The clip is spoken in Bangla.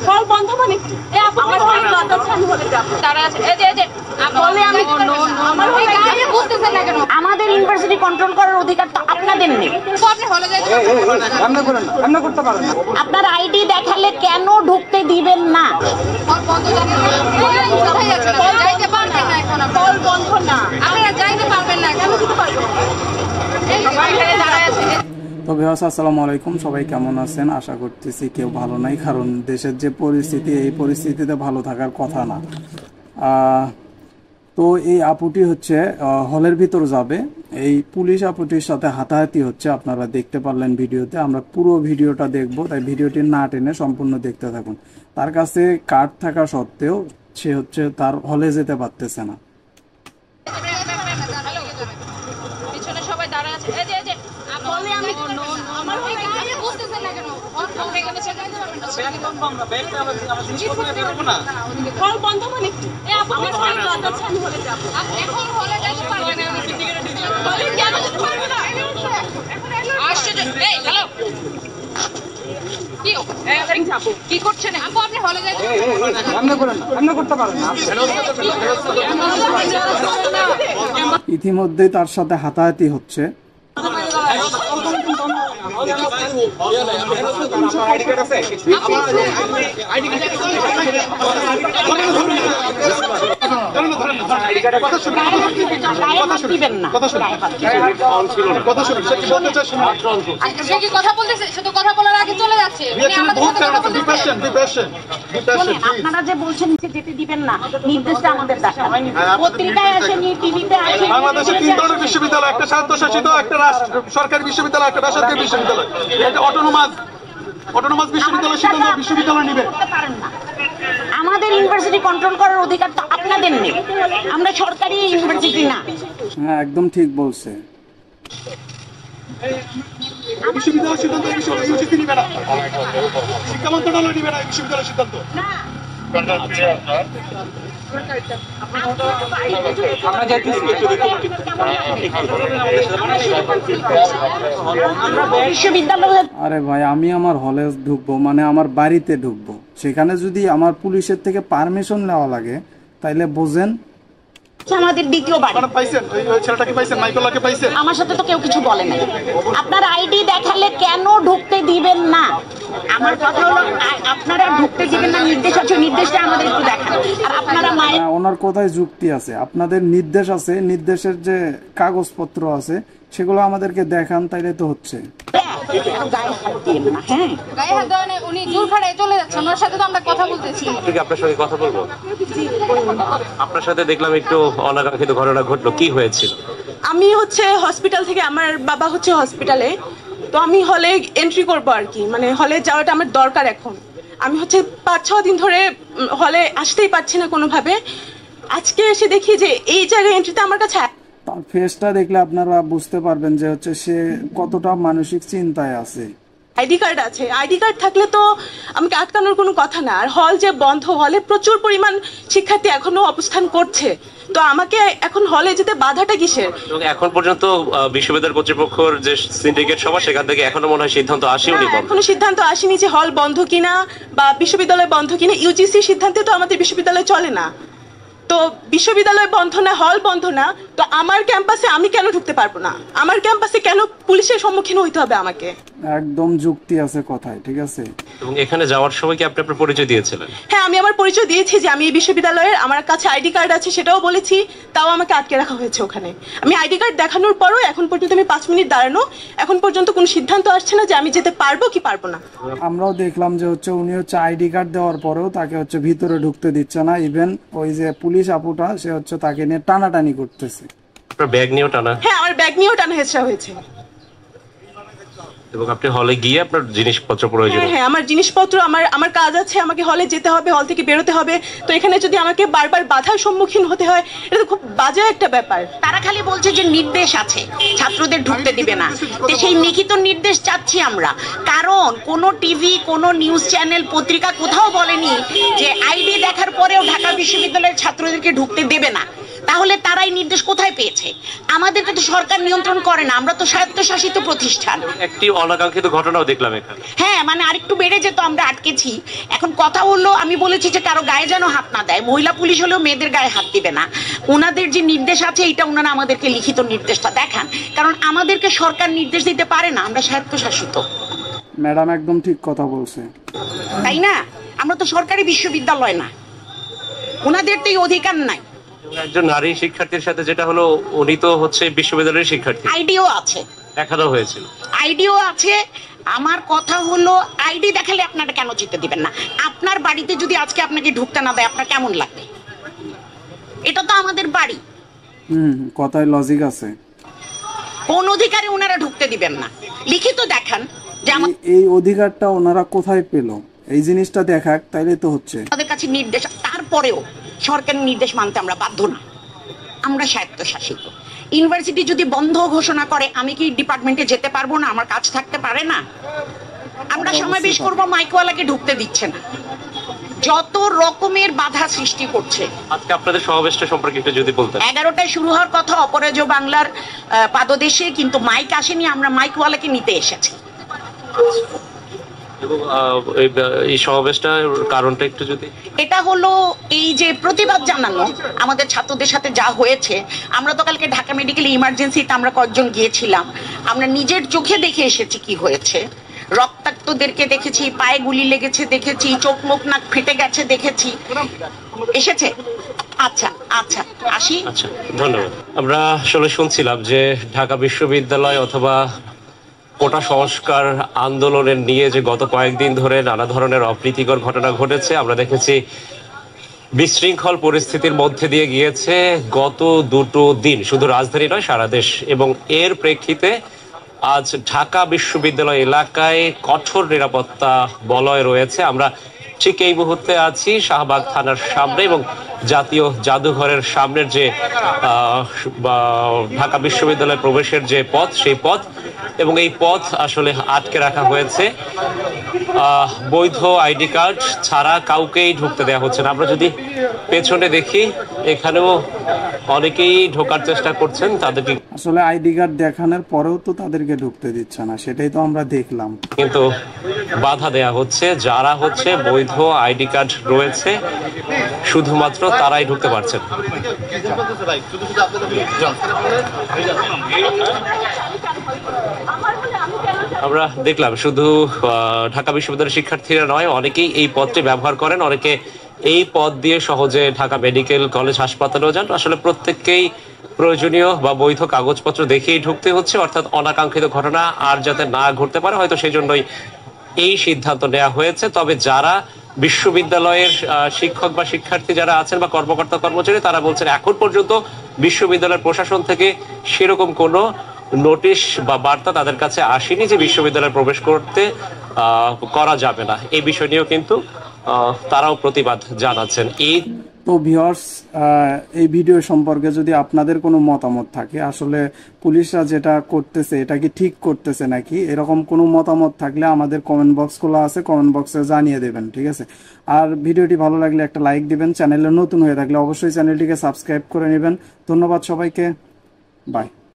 হল বন্ধ মানে কি? আমার হল বন্ধ আমি বলে যাব তারা আছে এই যে বলে আমি আমার হল গায়ে বুঝতেছেন না কেন? আমাদের ইউনিভার্সিটি কন্ট্রোল করার অধিকার তো আপনাদের নেই। তো আপনি হলে যাইতে আমরা করেন না, আমরা করতে পারেন না। আপনার আইডি দেখালে কেন ঢুকতে দিবেন না? হল বন্ধ কোথায় যাচ্ছেন? যাইতে পারবেন না এখন। হল বন্ধ না, আপনারা যাইতে পারবেন না। কেন দিতে পারবেন? এই এখানে দাঁড়ায় আছে। তো ভিউয়ার্স আসসালামু আলাইকুম, সবাই কেমন আছেন? আশা করতেছি কেউ ভালো নাই, কারণ দেশের যে পরিস্থিতি এই পরিস্থিতিতে ভালো থাকার কথা না। তো এই আপুটি হচ্ছে হলের ভিতর যাবে, এই পুলিশ আপুটির সাথে হাতাহাতি হচ্ছে, আপনারা দেখতে পারলেন ভিডিওতে। আমরা পুরো ভিডিওটা দেখব, তাই ভিডিওটি না টেনে সম্পূর্ণ দেখতে থাকুন। তার কাছে কার্ড থাকা সত্ত্বেও সে হচ্ছে তার হলে যেতে পারতেছে না। পিছনে সবাই দাঁড়ায় আছে এই যে বলে আমি আমার হল গায়ে বুঝতেছেন না কেন? হল এখানে যাইতে পারবেন না। ব্যাগ বন্ধ, আমরা ব্যাগটা আমরা জিনিস করতে পারবো না। হল বন্ধ মানে কি? আমার হল বন্ধ আমি বলে যাব এখন হলে যাইতে পারবেন না। হলে কেন যেতে পারবো না? আসছে এই হ্যালো কি করছেন আপু? আপনি হলে যাইতে আমরা করেন না, আমরা করতে পারেন না। ইতিমধ্যেই তার সাথে হাতাহাতি হচ্ছে। আপনারা যে বলছেন যেতে দিবেন না, নির্দেশটা আমাদের পত্রিকায় আসেনি, টিভিতে আসেনি। বাংলাদেশে 3 ধরনের বিশ্ববিদ্যালয়, একটা স্বায়ত্তশাসিত, একটা সরকারি বিশ্ববিদ্যালয়, একটা বেসরকারি বিশ্ববিদ্যালয়। এটা অটোনোমাস বিশ্ববিদ্যালয় সিদ্ধান্ত বিশ্ববিদ্যালয় নেবে। আমাদের ইউনিভার্সিটি কন্ট্রোল করার অধিকার তো আপনাদের নেই। আমরা সরকারি ইউনিভার্সিটি না। হ্যাঁ, একদম ঠিক বলছে। বিশ্ববিদ্যালয় সিদ্ধান্ত ইউজিসি নিবে না, শিক্ষা মন্ত্রণালয় নিবে না বিশ্ববিদ্যালয় সিদ্ধান্ত। আরে ভাই, আমি আমার হলে ঢুকবো মানে আমার বাড়িতে ঢুকবো, সেখানে যদি আমার পুলিশের থেকে পারমিশন নেওয়া লাগে তাইলে বোঝেন। আমাদের দ্বিতীয় বাড়ি। পাইছেন ওই ছেলেটাকে পাইছেন, মাইকেলকে পাইছেন? আমার সাথে তো কেউ কিছু বলে নাই। আপনার আইডি দেখালে কেন ঢুকতে দিবেন না? আমার কথা হলো আপনারা ঢুকতে দিবেন না, নির্দেশ আছে, নির্দেশটা আমাদের একটু দেখান। আর আপনারা ওনার কথায় যুক্তি আছে, আপনাদের নির্দেশ আছে, নির্দেশের যে কাগজপত্র আছে সেগুলো আমাদেরকে দেখান, তাইলে তো হচ্ছে। আপনার সাথে দেখলাম একটু অনাকাঙ্ক্ষিত ঘটনা ঘটলো, কি হয়েছিল? আমি হচ্ছে হসপিটাল থেকে, আমার বাবা হচ্ছে হসপিটালে, তো আমি হলে এন্ট্রি করবো আর কি, মানে হলে যাওয়াটা আমার দরকার এখন। আমি হচ্ছে 5-6 দিন ধরে হলে আসতেই পারছি না কোনোভাবে। আজকে এসে দেখি যে এই জায়গায় এন্ট্রিতে আমার কাছে তার ফেসটা দেখলে আপনারা বুঝতে পারবেন যে হচ্ছে সে কতটা মানসিক চিন্তায় আছে। আইডি কার্ড আছে, আইডি কার্ড থাকলে তো আমাকে আটকানোর কোনো কথা না। আর হল যে বন্ধ, হলে প্রচুর পরিমাণ শিক্ষার্থী এখনো অবস্থান করছে, তো আমাকে এখন হলে যেতে বাধাটা কিসের? এখন পর্যন্ত বিশ্ববিদ্যালয় কর্তৃপক্ষের যে সিন্ডিকেট সভা, সেখান থেকে এখনো মনে হয় সিদ্ধান্ত আসেনি। এখনো সিদ্ধান্ত আসেনি যে হল বন্ধ কিনা বা বিশ্ববিদ্যালয় বন্ধ কিনা। ইউজিসি সিদ্ধান্তে তো আমাদের বিশ্ববিদ্যালয় চলে না। তো বিশ্ববিদ্যালয় বন্ধ না, হল বন্ধ না, তো আমার ক্যাম্পাসে আমি কেন ঢুকতে পারবো না? আমার ক্যাম্পাসে কেন পুলিশের সম্মুখীন হইতে হবে আমাকে? একদম যুক্তি আছে কথায়, ঠিক আছে। এবং এখানে যাওয়ার সময় কি আপনি আপনার পরিচয় দিয়েছিলেন? হ্যাঁ, আমি আমার পরিচয় দিয়েছি যে আমি এই বিশ্ববিদ্যালয়ের, আমার কাছে আইডি কার্ড আছে, সেটাও বলেছি। তাও আমাকে আটকে রাখা হয়েছে ওখানে। আমি আইডি কার্ড দেখানোর পরও এখন পর্যন্ত আমি 5 মিনিট দাঁড়ানো, এখন পর্যন্ত কোনো সিদ্ধান্ত আসছে না যে আমি যেতে পারবো কি পারবো না। আমরাও দেখলাম যে হচ্ছে উনি হচ্ছে আইডি কার্ড দেওয়ার পরেও তাকে হচ্ছে ভিতরে ঢুকতে দিচ্ছে না। ইভেন ওই যে পুলিশ আপুটা, সে হচ্ছে তাকে নিয়ে টানাটানি করতেছে। আপনার ব্যাগ নিয়েও টানা? হ্যাঁ, আমার ব্যাগ নিয়েও টানা হেঁচড়া হয়েছে। এবং আপনি হলে গিয়ে আপনার জিনিসপত্র প্রয়োজন? হ্যাঁ, আমার জিনিসপত্র, আমার কাজ আছে, আমাকে হলে যেতে হবে, হল থেকে বেরোতে হবে। তো এখানে যদি আমাকে বারবার বাধার সম্মুখীন হতে হয়, এটা তো খুব বাজে একটা ব্যাপার। তারা খালি বলছে যে নির্দেশ আছে, ছাত্রদের ঢুকতে দিবে না। তো সেই লিখিত নির্দেশ চাচ্ছি আমরা, কারণ কোনো টিভি, কোনো নিউজ চ্যানেল, পত্রিকা কোথাও বলেনি যে আইডি দেখার পরেও ঢাকা বিশ্ববিদ্যালয়ের ছাত্রদেরকে ঢুকতে দেবে না। তাহলে তারাই নির্দেশ কোথায় পেয়েছে? আমাদেরকে তো সরকার নিয়ন্ত্রণ করে না, আমরা তো স্বায়ত্তশাসিত প্রতিষ্ঠান। একটি অনাকাঙ্ক্ষিত ঘটনাও দেখলাম এখানে। হ্যাঁ, মানে আরেকটু বেড়ে যেত, আমরা আটকেছি। এখন কথা হলো, আমি বলেছি যে কারো গায়ে যেন হাত না দেয়। মহিলা পুলিশ হলেও মেয়েদের গায়ে হাত দিবে না। ওনাদের যে নির্দেশ আছে এটা ওনারা আমাদেরকে লিখিত নির্দেশটা দেখান, কারণ আমাদেরকে সরকার নির্দেশ দিতে পারে না, আমরা স্বায়ত্তশাসিত। ম্যাডাম একদম ঠিক কথা বলছে, তাই না? আমরা তো সরকারি বিশ্ববিদ্যালয় না, ওনাদের তো এই অধিকার নাই। একজন নারী শিক্ষার্থীর সাথে যেটা হলো, উনি তো হচ্ছে বিশ্ববিদ্যালয়ের শিক্ষার্থী, আইডিও আছে, দেখানো হয়েছিল, আইডিও আছে। আমার কথা হলো, আইডি দেখালে আপনারা কেন যেতে দিবেন না? আপনার বাড়িতে যদি আজকে আপনাকে ঢুকতে না দেয়, আপনার কেমন লাগবে? এটা তো আমাদের বাড়ি। কথায় লজিক আছে। কোন অধিকারে ওনারা ঢুকতে দিবেন না? লিখিত দেখান যে এই অধিকারটা ওনারা কোথায় পেল, এই জিনিসটা দেখাক, তাইলে তো হচ্ছে। আমাদের কাছে নির্দেশ, তারপরেও সরকারের নির্দেশ মানতে আমরা বাধ্য না, আমরা স্বায়ত্তশাসিত। ইউনিভার্সিটি যদি বন্ধ ঘোষণা করে, আমি কি ডিপার্টমেন্টে যেতে পারবো না? আমার কাজ থাকতে পারে না? আমরা সমাবেশ করবো, মাইকওয়ালাকে ঢুকতে দিচ্ছে না, যত রকমের বাধা সৃষ্টি করছে। আজকে আপনাদের সমাবেশটা সম্পর্কে একটু যদি বলতেন। 11টায় শুরু হওয়ার কথা অপরাজয় বাংলার পাদদেশে, কিন্তু মাইক আসেনি, আমরা মাইকওয়ালাকে নিতে এসেছি। এবং এই সমাবেশটার কারণটা একটু যদি। এটা হলো এই যে প্রতিবাদ জানানো আমাদের ছাত্রদের সাথে যা হয়েছে। আমরা তো কালকে ঢাকা মেডিকেল ইমার্জেন্সিতে আমরা কয়েকজন গিয়েছিলাম, আমরা নিজের চোখে দেখে এসেছি কি হয়েছে। রক্তাক্তদেরকে দেখেছি, পায়ে গুলি লেগেছে দেখেছি, চোখ মুখ নাক ফেটে গেছে দেখেছি। এসেছে। আচ্ছা আচ্ছা, আসি। আচ্ছা, ধন্যবাদ। আমরা আসলে শুনছিলাম যে ঢাকা বিশ্ববিদ্যালয় অথবা কোটা সংস্কার আন্দোলনের নিয়ে যে গত কয়েকদিন ধরে নানা ধরনের অপ্রীতিকর ঘটনা ঘটেছে। আমরা দেখেছি বিশৃঙ্খল পরিস্থিতির মধ্যে দিয়ে গিয়েছে গত দুটো দিন, শুধু রাজধানী নয় সারা দেশ। এবং এর প্রেক্ষিতে আজ ঢাকা বিশ্ববিদ্যালয় এলাকায় কঠোর নিরাপত্তা বলয় রয়েছে। আমরা ঠিক এই মুহূর্তে আছি শাহবাগ থানার সামনে এবং জাতীয় জাদুঘরের সামনের যে ঢাকা বিশ্ববিদ্যালয় প্রবেশের যে পথ, সেই পথ, এবং এই পথ আসলে আটকে রাখা হয়েছে। বৈধ আইডি কার্ড ছাড়া কাউকেই ঢুকতে দেওয়া হচ্ছে না। আমরা যদি পেছনে দেখি, এখানেও অনেকেই ঢোকার চেষ্টা করছেন, তাদেরকে আসলে আইডি কার্ড দেখানোর পরেও তো তাদেরকে ঢুকতে দিচ্ছে না, সেটাই তো আমরা দেখলাম। কিন্তু বাধা দেয়া হচ্ছে। যারা হচ্ছে বৈধ আইডি কার্ড রয়েছে শুধুমাত্র তারাই ঢুকতে পারছেন। আমরা দেখলাম শুধু ঢাকা বিশ্ববিদ্যালয়ের শিক্ষার্থীরা নয়, অনেকেই এই পথটি ব্যবহার করেন, অনেকে এই পথ দিয়ে সহজে ঢাকা মেডিকেল কলেজ হাসপাতালেও যান। আসলে প্রত্যেককেই প্রয়োজনীয় বা বৈধ কাগজপত্র দেখেই ঢুকতে হচ্ছে, অর্থাৎ অনাকাঙ্ক্ষিত ঘটনা আর যাতে না ঘটতে পারে, হয়তো সেই জন্যই এই সিদ্ধান্ত নেওয়া হয়েছে। তবে যারা বিশ্ববিদ্যালয়ের শিক্ষক বা শিক্ষার্থী যারা আছেন বা কর্মকর্তা কর্মচারী, তারা বলছেন এখন পর্যন্ত বিশ্ববিদ্যালয়ের প্রশাসন থেকে সেরকম কোনো নোটিশ বা বার্তা তাদের কাছে আসেনি যে বিশ্ববিদ্যালয়ে প্রবেশ করতে করা যাবে না। এই বিষয় নিয়েও কিন্তু তারাও প্রতিবাদ জানাচ্ছেন। তো ভিউয়ার্স, এই ভিডিও সম্পর্কে যদি আপনাদের কোনো মতামত থাকে, আসলে পুলিশরা যেটা করতেছে এটা কি ঠিক করতেছে নাকি, এরকম কোনো মতামত থাকলে আমাদের কমেন্ট বক্স খোলা আছে, কমেন্ট বক্সে জানিয়ে দেবেন, ঠিক আছে? আর ভিডিওটি ভালো লাগলে একটা লাইক দিবেন, চ্যানেলে নতুন হয়ে থাকলে অবশ্যই চ্যানেলটিকে সাবস্ক্রাইব করে নেবেন। ধন্যবাদ সবাইকে, বাই।